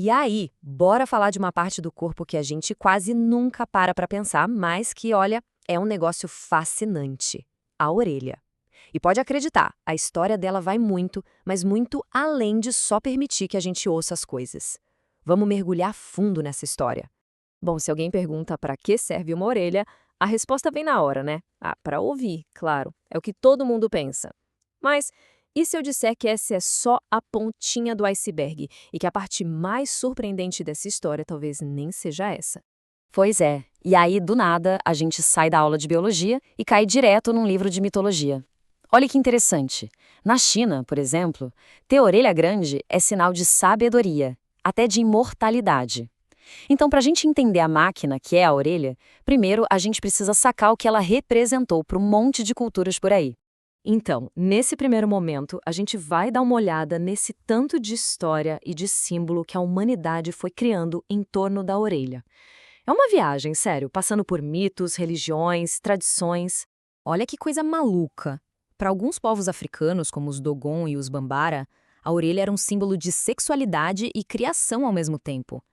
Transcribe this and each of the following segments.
E aí, bora falar de uma parte do corpo que a gente quase nunca para pensar, mas que, olha, é um negócio fascinante: a orelha. E pode acreditar, a história dela vai muito, mas muito além de só permitir que a gente ouça as coisas. Vamos mergulhar fundo nessa história. Bom, se alguém pergunta para que serve uma orelha, a resposta vem na hora, né? Ah, para ouvir, claro. É o que todo mundo pensa. Mas e se eu disser que essa é só a pontinha do iceberg e que a parte mais surpreendente dessa história talvez nem seja essa? Pois é, e aí do nada a gente sai da aula de biologia e cai direto num livro de mitologia. Olha que interessante. Na China, por exemplo, ter orelha grande é sinal de sabedoria, até de imortalidade. Então, para a gente entender a máquina que é a orelha, primeiro a gente precisa sacar o que ela representou para um monte de culturas por aí. Então, nesse primeiro momento, a gente vai dar uma olhada nesse tanto de história e de símbolo que a humanidade foi criando em torno da orelha. É uma viagem, sério, passando por mitos, religiões, tradições. Olha que coisa maluca. Para alguns povos africanos, como os Dogon e os Bambara, a orelha era um símbolo de sexualidade e criação ao mesmo tempo.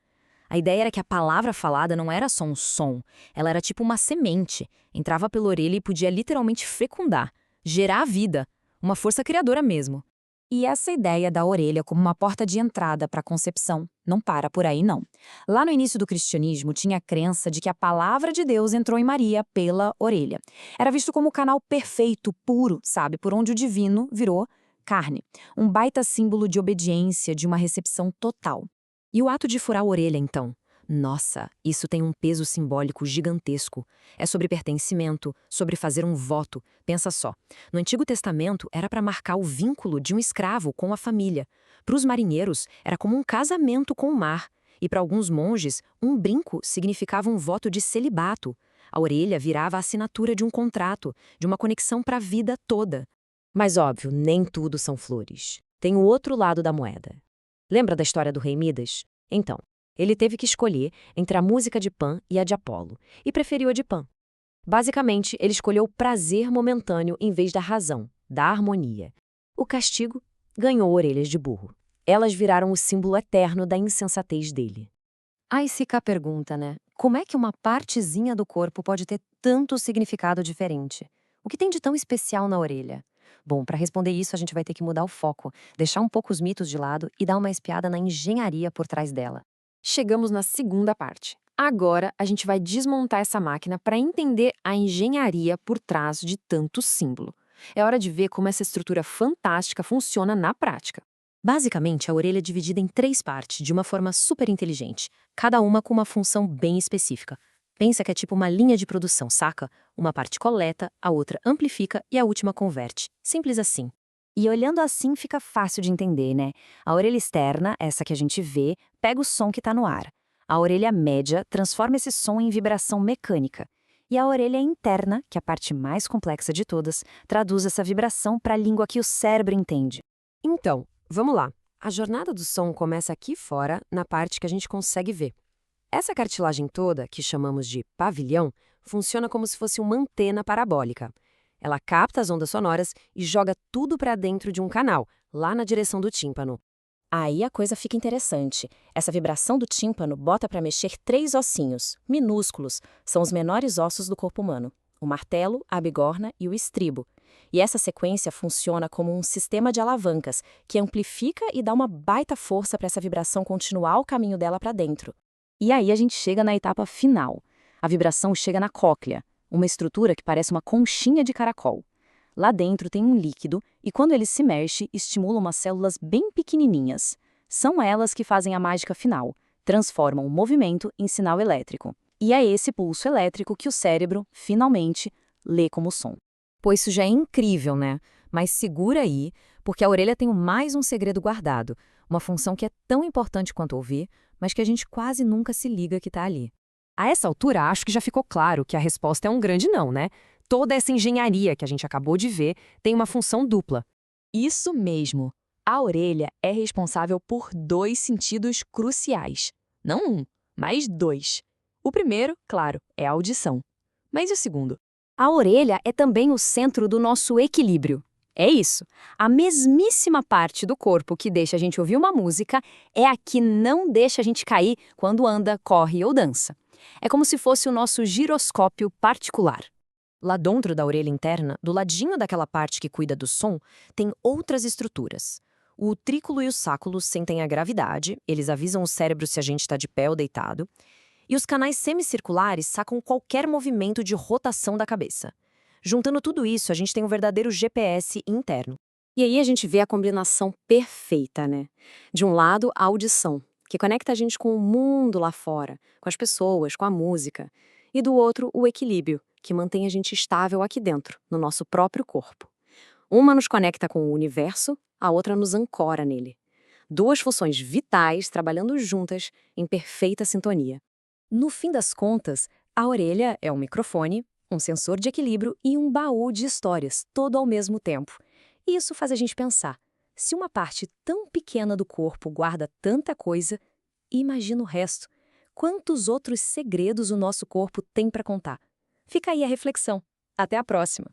A ideia era que a palavra falada não era só um som, ela era tipo uma semente, entrava pela orelha e podia literalmente fecundar, gerar a vida, uma força criadora mesmo. E essa ideia da orelha como uma porta de entrada para a concepção não para por aí, não. Lá no início do cristianismo, tinha a crença de que a palavra de Deus entrou em Maria pela orelha. Era visto como o canal perfeito, puro, sabe, por onde o divino virou carne. Um baita símbolo de obediência, de uma recepção total. E o ato de furar a orelha, então? Nossa, isso tem um peso simbólico gigantesco. É sobre pertencimento, sobre fazer um voto. Pensa só. No Antigo Testamento, era para marcar o vínculo de um escravo com a família. Para os marinheiros, era como um casamento com o mar. E para alguns monges, um brinco significava um voto de celibato. A orelha virava a assinatura de um contrato, de uma conexão para a vida toda. Mas óbvio, nem tudo são flores. Tem o outro lado da moeda. Lembra da história do rei Midas? Então, ele teve que escolher entre a música de Pan e a de Apolo, e preferiu a de Pan. Basicamente, ele escolheu o prazer momentâneo em vez da razão, da harmonia. O castigo ganhou orelhas de burro. Elas viraram o símbolo eterno da insensatez dele. Aí se cá pergunta, né? Como é que uma partezinha do corpo pode ter tanto significado diferente? O que tem de tão especial na orelha? Bom, para responder isso, a gente vai ter que mudar o foco, deixar um pouco os mitos de lado e dar uma espiada na engenharia por trás dela. Chegamos na segunda parte. Agora, a gente vai desmontar essa máquina para entender a engenharia por trás de tanto símbolo. É hora de ver como essa estrutura fantástica funciona na prática. Basicamente, a orelha é dividida em 3 partes, de uma forma super inteligente, cada uma com uma função bem específica. Pensa que é tipo uma linha de produção, saca? Uma parte coleta, a outra amplifica e a última converte. Simples assim. E olhando assim fica fácil de entender, né? A orelha externa, essa que a gente vê, pega o som que está no ar. A orelha média transforma esse som em vibração mecânica. E a orelha interna, que é a parte mais complexa de todas, traduz essa vibração para a língua que o cérebro entende. Então, vamos lá. A jornada do som começa aqui fora, na parte que a gente consegue ver. Essa cartilagem toda, que chamamos de pavilhão, funciona como se fosse uma antena parabólica. Ela capta as ondas sonoras e joga tudo para dentro de um canal, lá na direção do tímpano. Aí a coisa fica interessante. Essa vibração do tímpano bota para mexer 3 ossinhos, minúsculos, são os menores ossos do corpo humano: o martelo, a bigorna e o estribo. E essa sequência funciona como um sistema de alavancas, que amplifica e dá uma baita força para essa vibração continuar o caminho dela para dentro. E aí a gente chega na etapa final. A vibração chega na cóclea, uma estrutura que parece uma conchinha de caracol. Lá dentro tem um líquido e quando ele se mexe, estimula umas células bem pequenininhas. São elas que fazem a mágica final, transformam o movimento em sinal elétrico. E é esse pulso elétrico que o cérebro, finalmente, lê como som. Pô, isso já é incrível, né? Mas segura aí, porque a orelha tem mais um segredo guardado, uma função que é tão importante quanto ouvir, mas que a gente quase nunca se liga que está ali. A essa altura, acho que já ficou claro que a resposta é um grande não, né? Toda essa engenharia que a gente acabou de ver tem uma função dupla. Isso mesmo. A orelha é responsável por 2 sentidos cruciais. Não um, mas 2. O primeiro, claro, é a audição. Mas e o segundo? A orelha é também o centro do nosso equilíbrio. É isso. A mesmíssima parte do corpo que deixa a gente ouvir uma música é a que não deixa a gente cair quando anda, corre ou dança. É como se fosse o nosso giroscópio particular. Lá dentro da orelha interna, do ladinho daquela parte que cuida do som, tem outras estruturas. O utrículo e o sáculo sentem a gravidade, eles avisam o cérebro se a gente está de pé ou deitado. E os canais semicirculares sacam qualquer movimento de rotação da cabeça. Juntando tudo isso, a gente tem um verdadeiro GPS interno. E aí a gente vê a combinação perfeita, né? De um lado, a audição, que conecta a gente com o mundo lá fora, com as pessoas, com a música. E do outro, o equilíbrio, que mantém a gente estável aqui dentro, no nosso próprio corpo. Uma nos conecta com o universo, a outra nos ancora nele. Duas funções vitais trabalhando juntas em perfeita sintonia. No fim das contas, a orelha é um microfone, um sensor de equilíbrio e um baú de histórias, todo ao mesmo tempo. E isso faz a gente pensar, se uma parte tão pequena do corpo guarda tanta coisa, imagina o resto. Quantos outros segredos o nosso corpo tem para contar? Fica aí a reflexão. Até a próxima!